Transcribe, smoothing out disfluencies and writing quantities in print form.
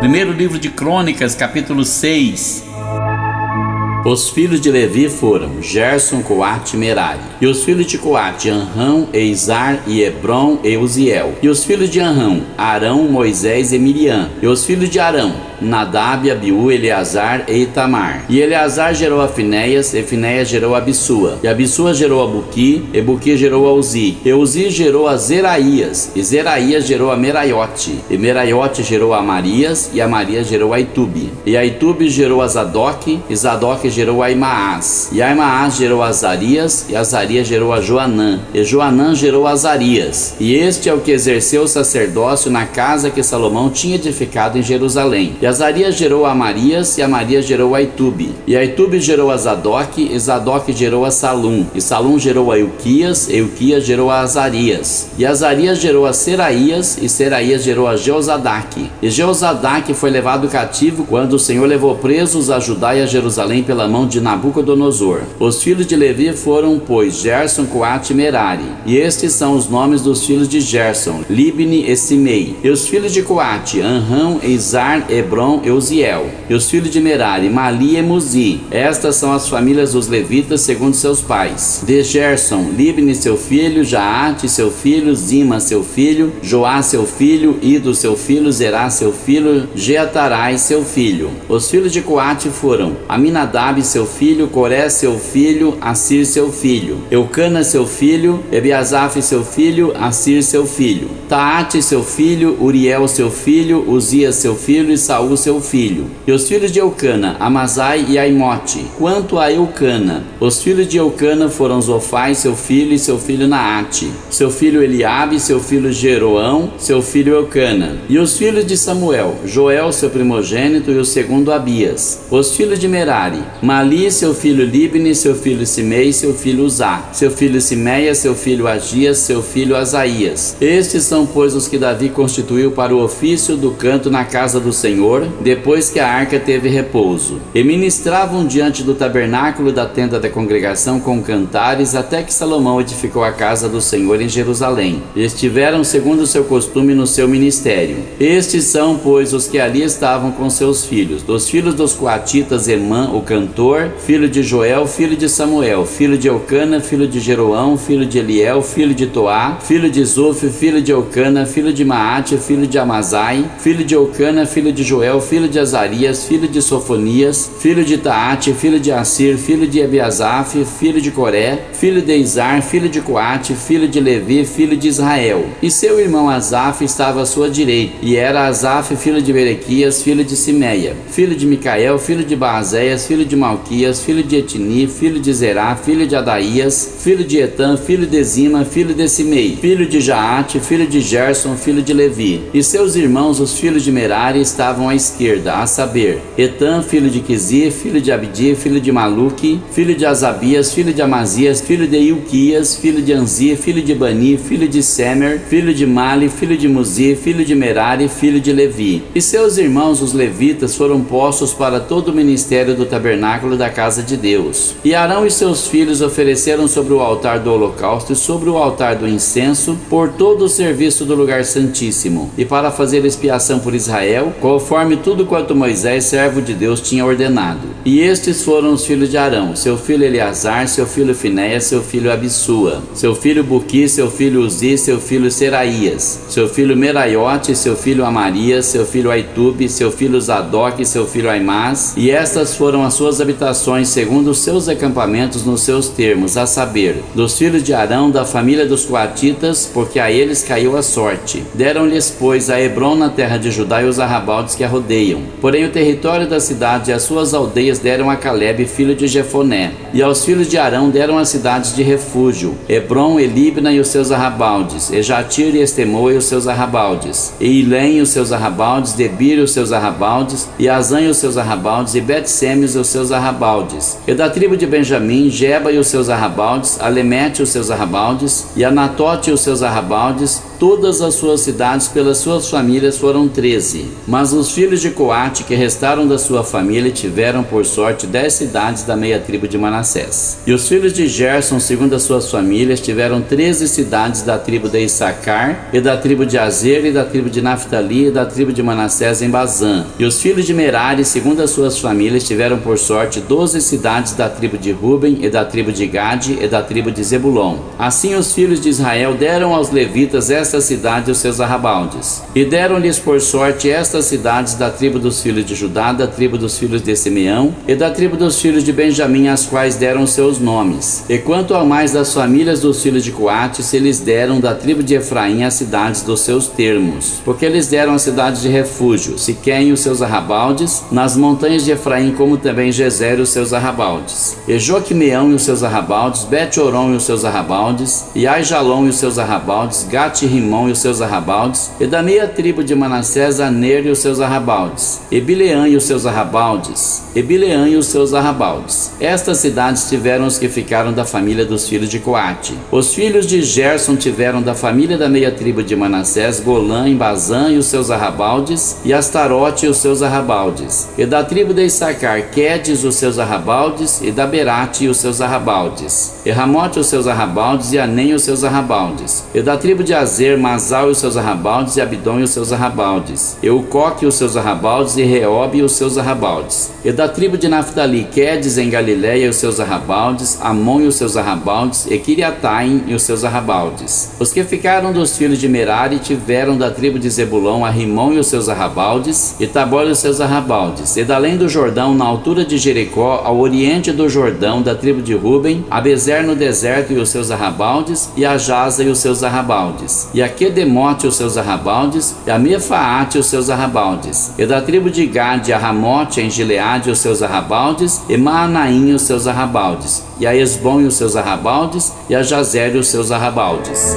Primeiro livro de Crônicas, capítulo 6. Os filhos de Levi foram Gerson, Coate e Merari. E os filhos de Coate, Anrão, Eizar e Hebron e Uziel. E os filhos de Anrão, Arão, Moisés e Miriam. E os filhos de Arão, Nadab, Abiú, Eleazar e Itamar. E Eleazar gerou a Finéias, e Finéias gerou a Abissua. E Abissua gerou a Buqui, e Buqui gerou a Uzi. E Uzi gerou a Zeraías, e Zeraías gerou a Meraiote. E Meraiote gerou a Amarias, e Amarias gerou a Itube. E a Itube gerou a Zadok, e Zadok gerou a Imaás. E a Imaás gerou a Azarias, e Azarias gerou a Joanã. E Joanã gerou a Azarias. E este é o que exerceu o sacerdócio na casa que Salomão tinha edificado em Jerusalém. E Azarias gerou a Amarias, e Amarias gerou a Itube. E a Itube gerou a Zadok, e Zadok gerou a Salum. E Salum gerou a Ilquias, e Ilquias gerou a Azarias. E Azarias gerou a Seraías, e Seraías gerou a Jeozadaque. E Jeozadaque foi levado cativo quando o Senhor levou presos a Judá e a Jerusalém pela mão de Nabucodonosor. Os filhos de Levi foram, pois, Gerson, Coate e Merari. E estes são os nomes dos filhos de Gerson, Libni e Simei. E os filhos de Coate, Anrão, Eizar, Hebron e Uziel. E os filhos de Merari, Mali e Muzi. Estas são as famílias dos levitas segundo seus pais. De Gerson, Libni seu filho, Jaate seu filho, Zima seu filho, Joá seu filho, Ido seu filho, Zerá seu filho, Jeatarai seu filho. Os filhos de Coate foram Aminadab seu filho, Coré seu filho, Assir seu filho, Eucana seu filho, Ebiasaf seu filho, Assir seu filho, Taate seu filho, Uriel seu filho, Uzias seu filho e Saul seu filho. E os filhos de Eucana, Amazai e Aimote. Quanto a Eucana, os filhos de Eucana foram Zofai seu filho e seu filho Naate, seu filho Eliabe, seu filho Jeroão, seu filho Eucana. E os filhos de Samuel, Joel seu primogênito e o segundo Abias. Os filhos de Merari, Mali seu filho Libni, seu filho Simei, seu filho Uzá, seu filho Simeia, seu filho Agias, seu filho Asaías. Estes são, pois, os que Davi constituiu para o ofício do canto na casa do Senhor, depois que a arca teve repouso. E ministravam diante do tabernáculo da tenda da congregação com cantares, até que Salomão edificou a casa do Senhor em Jerusalém. E estiveram segundo o seu costume no seu ministério. Estes são, pois, os que ali estavam com seus filhos. Dos filhos dos coatitas, Emã, o cantor, filho de Joel, filho de Samuel, filho de Eucana, filho de Jeroão, filho de Eliel, filho de Toá, filho de Zuf, filho de Eucana, filho de Maate, filho de Amazai, filho de Eucana, filho de Joel, filho de Azarias, filho de Sofonias, filho de Taate, filho de Assir, filho de Ebiasaf, filho de Coré, filho de Izar, filho de Coate, filho de Levi, filho de Israel. E seu irmão Asaf estava à sua direita, e era Asaf, filho de Berequias, filho de Simeia, filho de Micael, filho de Baazéias, filho de Malquias, filho de Etni, filho de Zerá, filho de Adaías, filho de Etam, filho de Zima, filho de Simei, filho de Jaate, filho de Gerson, filho de Levi. E seus irmãos, os filhos de Merari, estavam à esquerda, a saber, Etam, filho de Quizi, filho de Abdi, filho de Maluque, filho de Azabias, filho de Amazias, filho de Ilquias, filho de Anzi, filho de Bani, filho de Semer, filho de Mali, filho de Muzi, filho de Merari, filho de Levi. E seus irmãos, os levitas, foram postos para todo o ministério do tabernáculo da casa de Deus. E Arão e seus filhos ofereceram sobre o altar do holocausto e sobre o altar do incenso por todo o serviço do lugar santíssimo, e para fazer expiação por Israel, conforme tudo quanto Moisés, servo de Deus, tinha ordenado. E estes foram os filhos de Arão, seu filho Eleazar, seu filho Finéias, seu filho Abissua, seu filho Buqui, seu filho Uzi, seu filho Seraías, seu filho Meraiote, seu filho Amarias, seu filho Aitube, seu filho Zadok, seu filho Aimás. E estas foram as suas habitações segundo os seus acampamentos nos seus termos, a saber, dos filhos de Arão, da família dos coatitas, porque a eles caiu a sorte. Deram-lhes, pois, a Hebron na terra de Judá e os arrabaldes que a rodeiam. Porém o território da cidade e as suas aldeias deram a Calebe, filho de Jefoné. E aos filhos de Arão deram as cidades de refúgio, Hebron e Libna e os seus arrabaldes, e Jatir e Estemoa e os seus arrabaldes, e Ilém e os seus arrabaldes, Debir e os seus arrabaldes, e Azã e os seus arrabaldes, e Bet-Semes e os seus arrabaldes. E da tribo de Benjamim, Geba e os seus arrabaldes, Alemete e os seus arrabaldes, e Anatote e os seus arrabaldes, todas as suas cidades pelas suas famílias foram 13. Mas os filhos de Coate que restaram da sua família tiveram por sorte 10 cidades da meia tribo de Manassés. E os filhos de Gerson, segundo as suas famílias, tiveram 13 cidades da tribo de Issacar, e da tribo de Azer, e da tribo de Naftali, e da tribo de Manassés em Bazã. E os filhos de Merari, segundo as suas famílias, tiveram por sorte 12 cidades da tribo de Ruben, e da tribo de Gade, e da tribo de Zebulon. Assim os filhos de Israel deram aos levitas estas cidades e os seus arrabaldes. E deram-lhes por sorte estas cidades da tribo dos filhos de Judá, da tribo dos filhos de Simeão, e da tribo dos filhos de Benjamim, as quais deram seus nomes. E quanto ao mais das famílias dos filhos de Coate, se lhes deram da tribo de Efraim as cidades dos seus termos, porque eles deram as cidades de refúgio, Siquém e os seus arrabaldes, nas montanhas de Efraim, como também Gezer e os seus arrabaldes, e Joquimeão e os seus arrabaldes, Bet-Oron e os seus arrabaldes, e Aijalon e os seus arrabaldes, Gat-Rimon e os seus arrabaldes, e da meia tribo de Manassés, Aner e os seus arrabaldes, e Bileã e os seus arrabaldes, e Bileã e os seus arrabaldes. Estas cidades tiveram os que ficaram da família dos filhos de Coate. Os filhos de Gerson tiveram da família da meia tribo de Manassés, Golã em Bazã e os seus arrabaldes, e Astarote e os seus arrabaldes, e da tribo de Issacar, Quedes os seus arrabaldes, e da Berate e os seus arrabaldes, e Ramote os seus arrabaldes, e Anem os seus arrabaldes, e da tribo de Azer, Masal e os seus arrabaldes, e Abidom e os seus arrabaldes, e Ucoque e os seus arrabaldes, e Reobe e os seus arrabaldes, e da tribo de Naftali, Quedes em Galiléia e os seus arrabaldes, Amon e os seus arrabaldes, e Kiriataim e os seus arrabaldes. Os que ficaram dos filhos de Merari tiveram da tribo de Zebulon a Rimon e os seus arrabaldes, e Tabor e os seus arrabaldes, e da além do Jordão, na altura de Jericó, ao oriente do Jordão, da tribo de Ruben, a Bezer no deserto e os seus arrabaldes, e a Jaza e os seus arrabaldes, e a Quedemote e os seus arrabaldes, e a Mefaate e os seus arrabaldes, e da tribo de Gade a Ramote em Gileade e os seus arrabaldes, e Maanaim e os seus arrabaldes, e a Esbom e os seus arrabaldes, e a Jazer e os seus arrabaldes.